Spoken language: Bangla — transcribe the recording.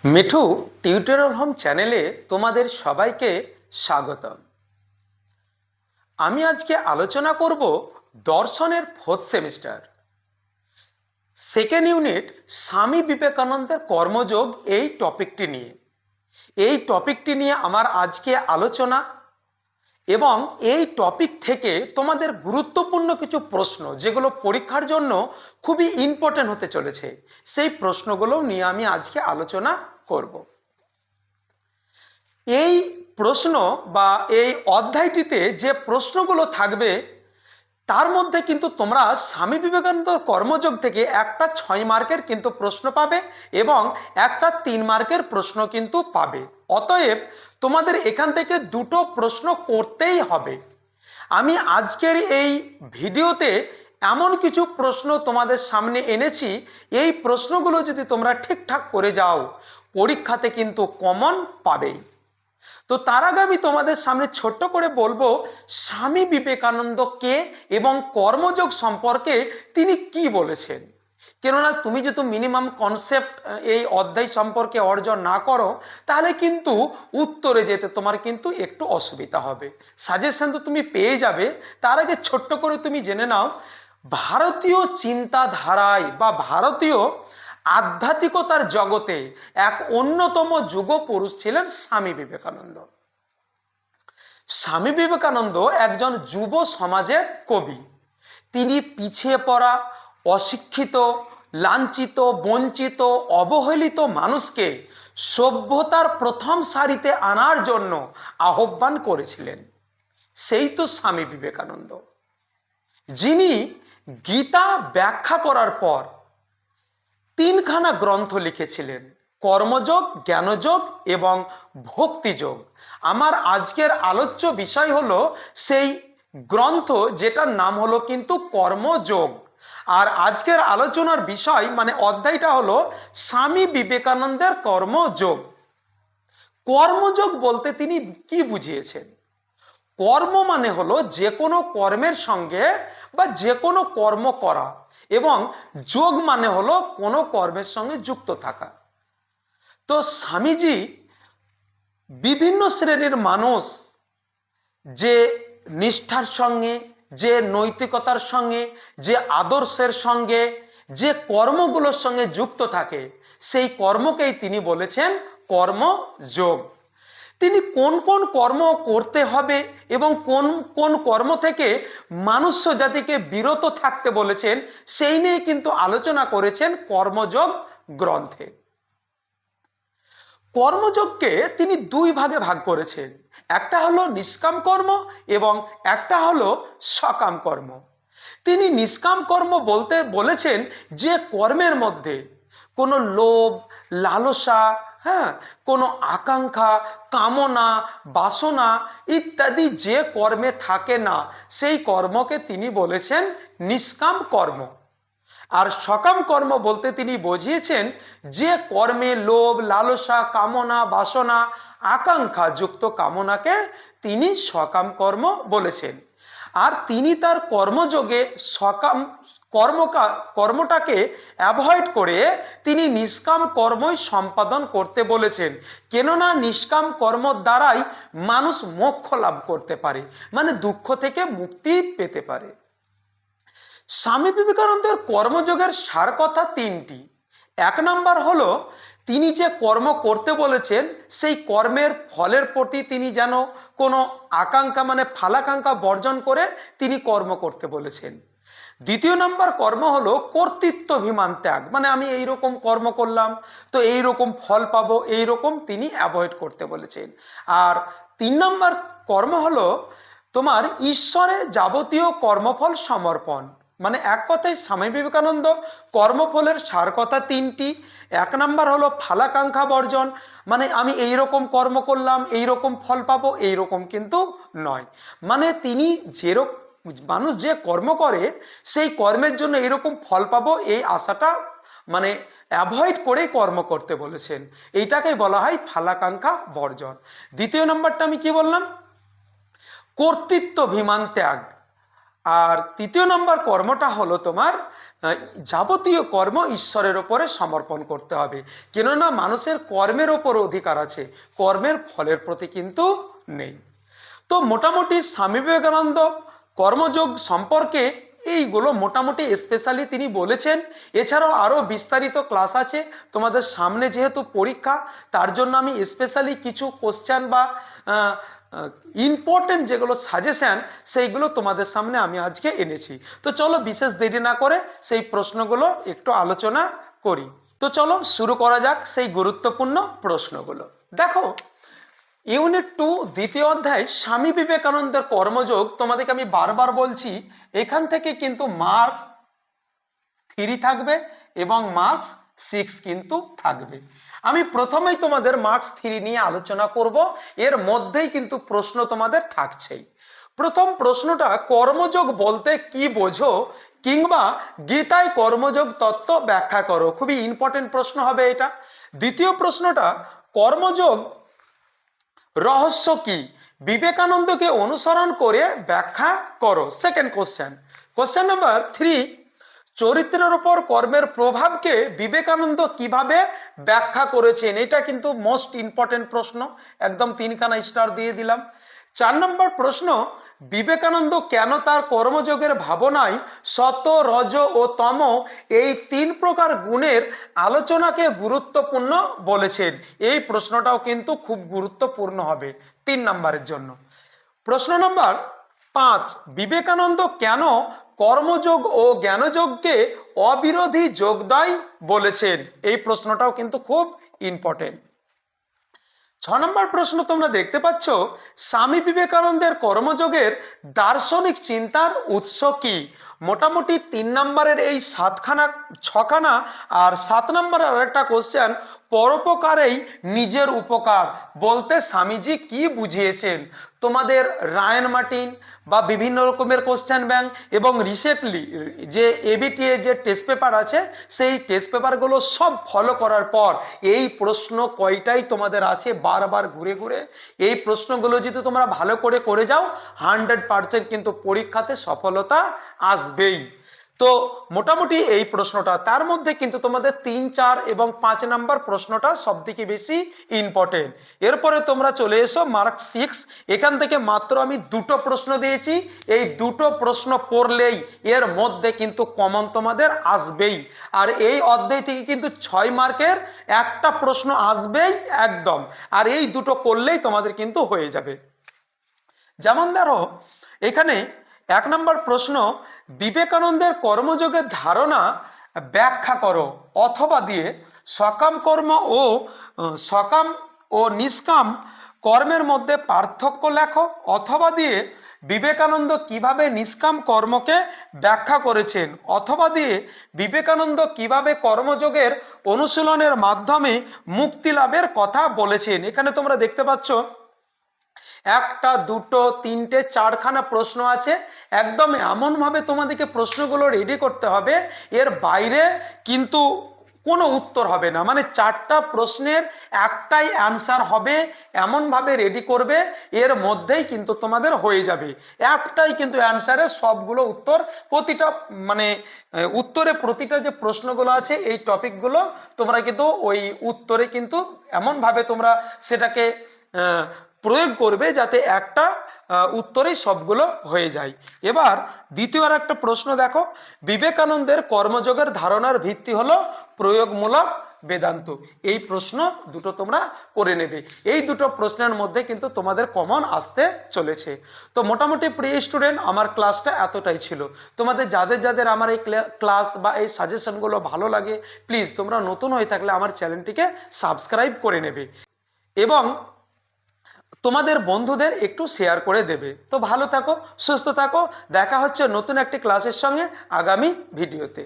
মিঠু টিউটোরিয়াল হোম চ্যানেলে তোমাদের সবাইকে স্বাগতম। আমি আজকে আলোচনা করব দর্শনের ফোর্থ সেমিস্টার সেকেন্ড ইউনিট স্বামী বিবেকানন্দের কর্মযোগ এই টপিকটি নিয়ে আমার আজকে আলোচনা এবং এই টপিক থেকে তোমাদের গুরুত্বপূর্ণ কিছু প্রশ্ন যেগুলো পরীক্ষার জন্য খুবই ইম্পর্টেন্ট হতে চলেছে সেই প্রশ্নগুলো নিয়ে আমি আজকে আলোচনা করব। এই প্রশ্ন বা এই অধ্যায়টিতে যে প্রশ্নগুলো থাকবে তার মধ্যে কিন্তু তোমরা স্বামী বিবেকানন্দ কর্মযোগ থেকে একটা 6 মার্কের কিন্তু প্রশ্ন পাবে এবং একটা 3 মার্কের প্রশ্ন কিন্তু পাবে। অতএব তোমাদের এখান থেকে দুটো প্রশ্ন করতেই হবে। আমি আজকের এই ভিডিওতে এমন কিছু প্রশ্ন তোমাদের সামনে এনেছি, এই প্রশ্নগুলো যদি তোমরা ঠিকঠাক করে যাও পরীক্ষাতে কিন্তু কমন পাবেই। তো তার আগে আমি তোমাদের সামনে ছোট্ট করে বলবো স্বামী বিবেকানন্দ কে এবং কর্মযোগ সম্পর্কে তিনি কি বলেছেন। কেননা তুমি যদি মিনিমাম কনসেপ্ট এই অধ্যায় সম্পর্কে অর্জন না করো তাহলে কিন্তু উত্তরে যেতে তোমার কিন্তু একটু অসুবিধা হবে। সাজেশন তো তুমি পেয়ে যাবে, তার আগে ছোট্ট করে তুমি জেনে নাও ভারতীয় চিন্তাধারায় বা ভারতীয় আধ্যাত্মিকতার জগতে এক অন্যতম যুগ পুরুষ ছিলেন স্বামী বিবেকানন্দ। স্বামী বিবেকানন্দ একজন যুব সমাজের কবি। তিনি পিছিয়ে পড়া, অশিক্ষিত, লাঞ্ছিত, বঞ্চিত, অবহেলিত মানুষকে সভ্যতার প্রথম সারিতে আনার জন্য আহ্বান করেছিলেন। সেই তো স্বামী বিবেকানন্দ, যিনি গীতা ব্যাখ্যা করার পর 3খানা গ্রন্থ লিখেছিলেন, কর্মযোগ, জ্ঞানযোগ এবং ভক্তিযোগ। আমার আজকের আলোচ্য বিষয় হলো সেই গ্রন্থ যেটার নাম হলো কিন্তু কর্মযোগ। আর আজকের আলোচনার বিষয় মানে অধ্যায়টা হলো স্বামী বিবেকানন্দের কর্মযোগ। কর্মযোগ বলতে তিনি কি বুঝিয়েছেন? কর্ম মানে হলো যে কোনো কর্মের সঙ্গে বা যে কোনো কর্ম করা, এবং যোগ মানে হলো কোনো কর্মের সঙ্গে যুক্ত থাকা। তো স্বামীজি বিভিন্ন শ্রেণীর মানুষ যে নিষ্ঠার সঙ্গে, যে নৈতিকতার সঙ্গে, যে আদর্শের সঙ্গে, যে কর্মগুলোর সঙ্গে যুক্ত থাকে সেই কর্মকেই তিনি বলেছেন কর্মযোগ। তিনি কোন কোন কর্ম করতে হবে এবং কোন কোন কর্ম থেকে মানুষ্য জাতিকে বিরত থাকতে বলেছেন সেই নিয়ে কিন্তু আলোচনা করেছেন কর্মযোগ গ্রন্থে। কর্মযোগকে তিনি 2 ভাগে ভাগ করেছেন, একটা হলো নিষ্কাম কর্ম এবং একটা হলো সকাম কর্ম। তিনি নিষ্কাম কর্ম বলতে বলেছেন যে কর্মের মধ্যে কোনো লোভ, লালসা, কোনো আকাঙ্ক্ষা, কামনা, বাসনা ইত্যাদি যে কর্মে থাকে না সেই কর্মকে তিনি বলেছেন নিষ্কাম কর্ম। আর সকাম কর্ম বলতে তিনি বুঝিয়েছেন যে কর্মে লোভ, লালসা, কামনা, বাসনা, আকাঙ্ক্ষা যুক্ত কামনাকে তিনি সকাম কর্ম বলেছেন। আর তিনি তার কর্মযোগে সকাম কর্মটাকে অ্যাভয়েড করে তিনি নিষ্কাম কর্মই সম্পাদন করতে বলেছেন। কেননা নিষ্কাম কর্ম দ্বারাই মানুষ মোক্ষ লাভ করতে পারে, মানে দুঃখ থেকে মুক্তি পেতে পারে। স্বামী বিবেকানন্দের কর্মযোগের সার কথা 3টি। 1 নাম্বার হলো তিনি যে কর্ম করতে বলেছেন সেই কর্মের ফলের প্রতি তিনি যেন কোনো আকাঙ্ক্ষা মানে ফালাকাঙ্ক্ষা বর্জন করে তিনি কর্ম করতে বলেছেন। 2য় নাম্বার কর্ম হলো কর্তৃত্বাভিমান ত্যাগ, মানে আমি এইরকম কর্ম করলাম তো এইরকম ফল পাবো, এইরকম তিনি অ্যাভয়েড করতে বলেছেন। আর 3 নাম্বার কর্ম হলো তোমার ঈশ্বরে যাবতীয় কর্মফল সমর্পণ। মানে এক কথায় স্বামী বিবেকানন্দ কর্মফলের সার কথা 3টি। 1 নাম্বার হলো ফালাকাঙ্ক্ষা বর্জন, মানে আমি এইরকম কর্ম করলাম এইরকম ফল পাবো, এইরকম কিন্তু নয়। মানে তিনি যেরকম মানুষ যে কর্ম করে সেই কর্মের জন্য এরকম ফল পাবো এই আশাটা মানে অ্যাভয়েড করে কর্ম করতে বলেছেন। এইটাকেই বলা হয় ফালাকাঙ্ক্ষা বর্জন। 2য় নাম্বারটা আমি কি বললাম? কর্তৃত্বাভিমান ত্যাগ। আর 3য় নম্বর কর্মটা হলো তোমার যাবতীয় কর্ম ঈশ্বরের ওপরে সমর্পণ করতে হবে, কেননা মানুষের কর্মের ওপর অধিকার আছে, কর্মের ফলের প্রতি কিন্তু নেই। তো মোটামুটি স্বামী বিবেকানন্দ কর্মযোগ সম্পর্কে এইগুলো মোটামুটি স্পেশালি তিনি বলেছেন। এছাড়াও আরও বিস্তারিত ক্লাস আছে, তোমাদের সামনে যেহেতু পরীক্ষা, তার জন্য আমি স্পেশালি কিছু কোশ্চেন বা ইম্পর্টেন্ট যেগুলো সাজেশন সেইগুলো তোমাদের সামনে আমি আজকে এনেছি। তো চলো বিশেষ দেরি না করে সেই প্রশ্নগুলো একটু আলোচনা করি। তো চলো শুরু করা যাক সেই গুরুত্বপূর্ণ প্রশ্নগুলো। দেখো, ইউনিট 2 দ্বিতীয় অধ্যায় স্বামী বিবেকানন্দের কর্মযোগ, তোমাদেরকে আমি বারবার বলছি এখান থেকে কিন্তু মার্কস 3 থাকবে এবং মার্কস 6 কিন্তু থাকবে। আমি প্রথমেই তোমাদের মার্কস 3 নিয়ে আলোচনা করব, এর মধ্যেই কিন্তু প্রশ্ন তোমাদের থাকছেই। প্রথম প্রশ্নটা, কর্মযোগ বলতে কি বোঝো, কিংবা গীতায় কর্মযোগ তত্ত্ব ব্যাখ্যা করো। খুবই ইম্পর্টেন্ট প্রশ্ন হবে এটা। দ্বিতীয় প্রশ্নটা, কর্মযোগ রহস্য কি, বিবেকানন্দকে অনুসরণ করে ব্যাখ্যা করো। Second question. কোশ্চেন নাম্বার 3, চরিত্রের উপর কর্মের প্রভাবকে বিবেকানন্দ কিভাবে ব্যাখ্যা করেছেন। এটা কিন্তু মোস্ট ইম্পর্টেন্ট প্রশ্ন, একদম 3খানা স্টার দিয়ে দিলাম। 4 নম্বর প্রশ্ন, বিবেকানন্দ কেন তার কর্মযোগের ভাবনায় সত, রজ ও তম এই 3 প্রকার গুণের আলোচনাকে গুরুত্বপূর্ণ বলেছেন। এই প্রশ্নটাও কিন্তু খুব গুরুত্বপূর্ণ হবে 3 নম্বরের জন্য। প্রশ্ন নম্বর 5, বিবেকানন্দ কেন কর্মযোগ ও জ্ঞানযোগকে অবিরোধী যোগদায় বলেছেন। এই প্রশ্নটাও কিন্তু খুব ইম্পর্টেন্ট। 6 নম্বর প্রশ্ন তোমরা দেখতে পাচ্ছ, স্বামী বিবেকানন্দের কর্মযোগের দার্শনিক চিন্তার উৎস কি। মোটামুটি 3 নম্বরের এই 6খানা আর 7 নম্বরের আরেকটা কোশ্চেন, পরোপকারেই নিজের উপকার বলতে স্বামীজি কি বুঝিয়েছেন। তোমাদের রায়ন মার্টিন বা বিভিন্ন রকমের কোশ্চেন ব্যাংক এবং রিসেন্টলি যে এবিটিএ যে টেস্ট পেপার আছে, সেই টেস্ট পেপারগুলো সব ফলো করার পর এই প্রশ্ন কয়টাই তোমাদের আছে বারবার ঘুরে ঘুরে। এই প্রশ্নগুলো যদি তোমরা ভালো করে করে যাও 100% কিন্তু পরীক্ষাতে সফলতা আসবেই। তো মোটামুটি এই প্রশ্নটা, তার মধ্যে কিন্তু তোমাদের 3, 4 এবং 5 নম্বর প্রশ্নটা সব থেকে বেশি ইম্পর্টেন্ট। এরপরে তোমরা চলে এসো মার্ক 6। এখান থেকে মাত্র আমি 2টো প্রশ্ন দিয়েছি, এই 2টো প্রশ্ন পড়লেই এর মধ্যে কিন্তু কমন তোমাদের আসবেই। আর এই অধ্যায় থেকে কিন্তু 6 মার্কের একটা প্রশ্ন আসবেই একদম, আর এই 2টো করলেই তোমাদের কিন্তু হয়ে যাবে। যেমন ধরো এখানে 1 নম্বর প্রশ্ন, বিবেকানন্দের কর্মযোগের ধারণা ব্যাখ্যা করো, অথবা দিয়ে সকাম ও নিষ্কাম কর্মের মধ্যে পার্থক্য লেখো, অথবা দিয়ে বিবেকানন্দ কিভাবে নিষ্কাম কর্মকে ব্যাখ্যা করেছেন, অথবা দিয়ে বিবেকানন্দ কিভাবে কর্মযোগের অনুশীলনের মাধ্যমে মুক্তি লাভের কথা বলেছেন। এখানে তোমরা দেখতে পাচ্ছ 1টা 2টো 3টে 4খানা প্রশ্ন আছে। একদম এমনভাবে তোমাদেরকে প্রশ্নগুলো রেডি করতে হবে, এর বাইরে কিন্তু কোনো উত্তর হবে না। মানে 4টা প্রশ্নের একটাই অ্যান্সার হবে, এমনভাবে রেডি করবে এর মধ্যেই কিন্তু তোমাদের হয়ে যাবে। একটাই কিন্তু অ্যান্সারে সবগুলো উত্তর, প্রতিটা মানে উত্তরে প্রতিটা যে প্রশ্নগুলো আছে এই টপিকগুলো তোমরা কিন্তু ওই উত্তরে কিন্তু এমনভাবে তোমরা সেটাকে প্রয়োগ করবে যাতে একটা উত্তরেই সবগুলো হয়ে যায়। এবার দ্বিতীয় আর একটা প্রশ্ন দেখো, বিবেকানন্দের কর্মযোগের ধারণার ভিত্তি হলো প্রয়োগমূলক বেদান্ত। এই প্রশ্ন 2টো তোমরা করে নেবে। এই 2টো প্রশ্নের মধ্যে কিন্তু তোমাদের কমন আসতে চলেছে। তো মোটামুটি প্রিয় স্টুডেন্ট, আমার ক্লাসটা এতটাই ছিল। তোমাদের যাদের যাদের আমার এই ক্লাস বা এই সাজেশনগুলো ভালো লাগে, প্লিজ তোমরা নতুন হয়ে থাকলে আমার চ্যানেলটিকে সাবস্ক্রাইব করে নেবে এবং তোমাদের বন্ধুদের একটু শেয়ার করে দেবে। তো ভালো থাকো, সুস্থ থাকো, দেখা হচ্ছে নতুন একটি ক্লাসের সঙ্গে আগামী ভিডিওতে।